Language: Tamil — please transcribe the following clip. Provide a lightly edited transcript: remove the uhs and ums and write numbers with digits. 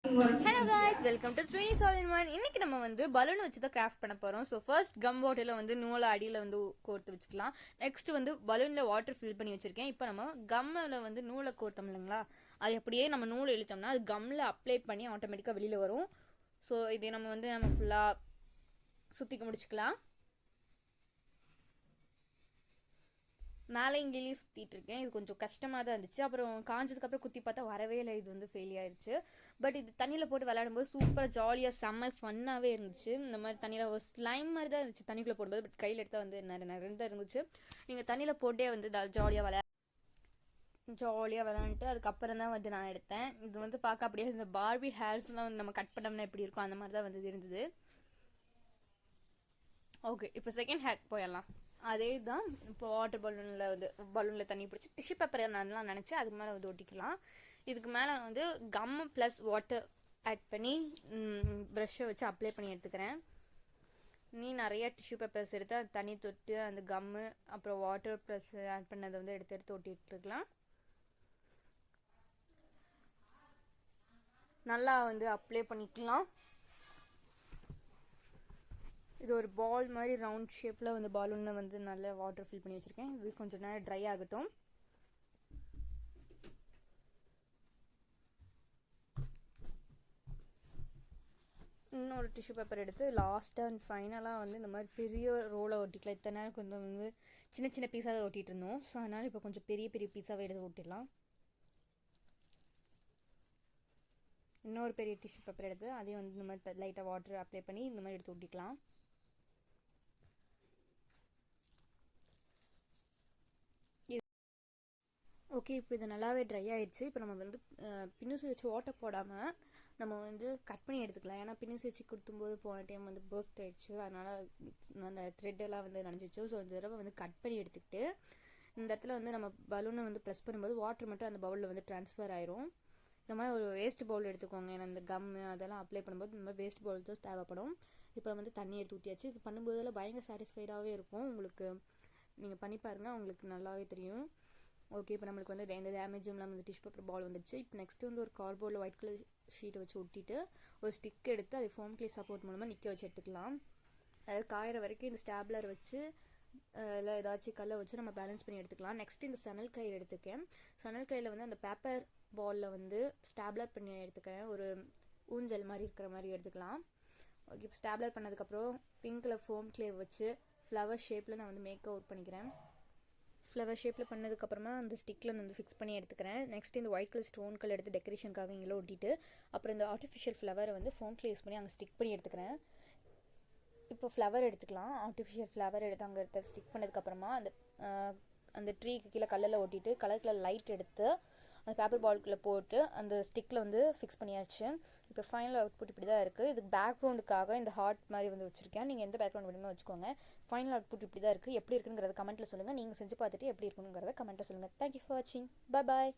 ஹலோ காய்ஸ், வெல்கம் டு ஸ்வினி சால் இன் ஒன். இன்னைக்கு நம்ம வந்து பலூன் வச்சு தான் கிராஃப்ட் பண்ண போகிறோம். ஸோ ஃபர்ஸ்ட் கம் பாட்டிலில் வந்து நூலை அடியில் வந்து கோர்த்து வச்சுக்கலாம். நெக்ஸ்ட் வந்து பலூனில் வாட்டர் ஃபில் பண்ணி வச்சுருக்கேன். இப்போ நம்ம கம்மில் வந்து நூலை கோர்த்தோம் இல்லைங்களா, அது அப்படியே நம்ம நூலை இழுத்தோம்னா அது கம்மில் அப்ளை பண்ணி ஆட்டோமேட்டிக்காக வெளியில் வரும். ஸோ இதை நம்ம ஃபுல்லாக சுற்றிக்க முடிச்சுக்கலாம். மேலே இங்கேயும் சுற்றிட்டு இருக்கேன். இது கொஞ்சம் கஷ்டமாக தான் இருந்துச்சு. அப்புறம் காஞ்சதுக்கப்புறம் குத்தி பார்த்தா வரவே இல்லை. இது வந்து ஃபெயில் ஆயிடுச்சு. பட் இது தண்ணியில் போட்டு விளையாடும்போது சூப்பராக ஜாலியாக செம்ம ஃபன்னாகவே இருந்துச்சு. இந்த மாதிரி தண்ணியில் ஒரு ஸ்லைம் மாதிரி தான் இருந்துச்சு தண்ணிக்குள்ளே போடும்போது. பட் கையில் எடுத்தால் வந்து நிறைய இருந்துச்சு. நீங்கள் தண்ணியில் போட்டே வந்து ஜாலியாக விளையாண்டுட்டு அதுக்கப்புறம் தான் வந்து நான் எடுத்தேன். இது வந்து பார்க்க அப்படியே இந்த பார்பி ஹேர்ஸ்லாம் வந்து நம்ம கட் பண்ணோம்னா எப்படி இருக்கும் அந்த மாதிரி தான் வந்து இருந்தது. ஓகே, இப்போ செகண்ட் ஹேக் போயிடலாம். அதே தான். இப்போ வாட்டர் பலூனில் தண்ணி பிடிச்சி டிஷ்யூ பேப்பர் நல்லா நினச்சி அதுக்கு மேலே வந்து ஒட்டிக்கலாம். இதுக்கு மேலே வந்து கம் ப்ளஸ் வாட்டர் ஆட் பண்ணி ப்ரஷ்ஷை வச்சு அப்ளை பண்ணி எடுத்துக்கிறேன். நிறைய டிஷ்யூ பேப்பர்ஸ் எடுத்து அது தண்ணி தொட்டு அந்த கம்மு அப்புறம் வாட்டர் ப்ளஸ் ஆட் பண்ணதை வந்து எடுத்து ஒட்டிட்டுருக்கலாம். நல்லா வந்து அப்ளை பண்ணிக்கலாம். இது ஒரு பால் மாதிரி ரவுண்ட் ஷேப்பில் வந்து பலூனில் வந்து நல்லா வாட்டர் ஃபில் பண்ணி வச்சுருக்கேன். இது கொஞ்சம் நேரம் ட்ரை ஆகட்டும். இன்னொரு டிஷ்யூ பேப்பர் எடுத்து லாஸ்ட்டாக அண்ட் ஃபைனலாக வந்து இந்த மாதிரி பெரிய ரோலை ஒட்டிக்கலாம். இத்தனை நேரம் கொஞ்சம் வந்து சின்ன சின்ன பீஸாக ஒட்டிகிட்டு இருந்தோம். ஸோ அதனால் இப்போ கொஞ்சம் பெரிய பெரிய பீஸாகவே எடுத்து ஒட்டிடலாம். இன்னொரு பெரிய டிஷ்யூ பேப்பர் எடுத்து அதையும் வந்து இந்த மாதிரி லைட்டாக வாட்டர் அப்ளை பண்ணி இந்த மாதிரி எடுத்து ஒட்டிக்கலாம். ஓகே, இப்போ இது நல்லாவே ட்ரை ஆகிடுச்சு. இப்போ நம்ம வந்து பின்னூசி வச்சு ஓட்டை போடாமல் நம்ம வந்து கட் பண்ணி எடுத்துக்கலாம். ஏன்னா பின்னூசி வச்சு கொடுத்தும்போது போன டைம் வந்து பர்ஸ்ட் ஆகிடுச்சு. அதனால் அந்த த்ரெட்டெல்லாம் வந்து நனைஞ்சிச்சு. ஸோ இந்த தடவை வந்து கட் பண்ணி எடுத்துக்கிட்டு இந்த இடத்துல வந்து நம்ம பலூனை வந்து ப்ரெஸ் பண்ணும்போது வாட்டர் மட்டும் அந்த பவுலில் வந்து ட்ரான்ஸ்ஃபர் ஆயிரும். இந்த மாதிரி ஒரு வேஸ்ட் பவுல் எடுத்துக்கோங்க. ஏன்னா இந்த கம்மு அதெல்லாம் அப்ளை பண்ணும்போது இந்த மாதிரி வேஸ்ட் பவுல் தான் தேவைப்படும். இப்போ வந்து தண்ணி எடுத்து ஊற்றியாச்சு. இது பண்ணும்போதெல்லாம் பயங்கர சாட்டிஸ்ஃபைடாகவே இருக்கும். உங்களுக்கு நீங்கள் பண்ணி பாருங்கள், உங்களுக்கு நல்லாவே தெரியும். ஓகே, இப்போ நம்மளுக்கு வந்து எந்த டேமேஜும் இல்லாமல் வந்து டிஷ்யூ பேப்பர் பால் வந்துடுச்சு. இப்போ நெக்ஸ்ட் வந்து ஒரு கார்ட்போர்டில் ஒயிட் கலர் ஷீட்டை வச்சு ஒட்டிட்டு ஒரு ஸ்டிக் எடுத்து அதை ஃபோம் கிளே சப்போர்ட் மூலமாக நிற்க வச்சு எடுத்துக்கலாம். அதாவது காயிற வரைக்கும் இந்த ஸ்டாப்லர் வச்சு இல்லை ஏதாச்சும் கல்லை வச்சு நம்ம பேலன்ஸ் பண்ணி எடுத்துக்கலாம். நெக்ஸ்ட் இந்த சணல் கயிறு எடுத்துக்கேன். சணல் கயிறில் வந்து அந்த பேப்பர் பாலில் வந்து ஸ்டாப்லர் பண்ணி எடுத்துக்கிறேன். ஒரு ஊஞ்சல் மாதிரி இருக்கிற மாதிரி எடுத்துக்கலாம். ஓகே, இப்போ ஸ்டாப்லர் பண்ணதுக்கப்புறம் பிங்க் கலர் ஃபோம் கிளே வச்சு ஃப்ளவர் ஷேப்பில் நான் வந்து மேக் அவுட் பண்ணிக்கிறேன். ஃப்ளவர் ஷேப்பில் பண்ணதுக்கப்புறமா அந்த ஸ்டிக்கில் நான் வந்து ஃபிக்ஸ் பண்ணி எடுத்துக்கிறேன். நெக்ஸ்ட் இந்த ஒயிட் கலர் ஸ்டோன் கலர் எடுத்து டெக்கரேஷனுக்காக இங்கே ஒட்டிட்டு அப்புறம் இந்த ஆர்டிஃபிஷியல் ஃப்ளவரை வந்து ஃபோம்ல யூஸ் பண்ணி அங்கே ஸ்டிக் பண்ணி எடுத்துக்கிறேன். இப்போ ஃப்ளவர் எடுத்துக்கலாம். ஆர்டிஃபிஷியல் ஃப்ளவர் எடுத்து அங்கே எடுத்து ஸ்டிக் பண்ணதுக்கப்புறமா அந்த ட்ரீக்கு கீழே கல்லில் ஒட்டிட்டு கலர் கலர் லைட் எடுத்து அந்த பேப்பர் பால்குள்ளே போட்டு அந்த ஸ்டிக்கில் வந்து ஃபிக்ஸ் பண்ணியாச்சு. இப்போ ஃபைனல் அவுட்புட் இப்படி தான் இருக்குது. இதுக்கு பேக்ரவுண்டுக்காக இந்த ஹார்ட் மாதிரி வந்து வச்சுருக்கேன். நீங்கள் எந்த பேக்ரவுண்ட் வேணுமோ வச்சுக்கோங்க. ஃபைனல் அவுட்புட் இப்படி தான் இருக்குது. எப்படி இருக்குங்கிறத கமெண்ட்டில் சொல்லுங்கள். நீங்கள் செஞ்சு பார்த்துட்டு எப்படி இருக்குங்கிறத கமெண்ட்டில் சொல்லுங்கள். தேங்க்யூ ஃபார் வாட்சிங். Bye bye.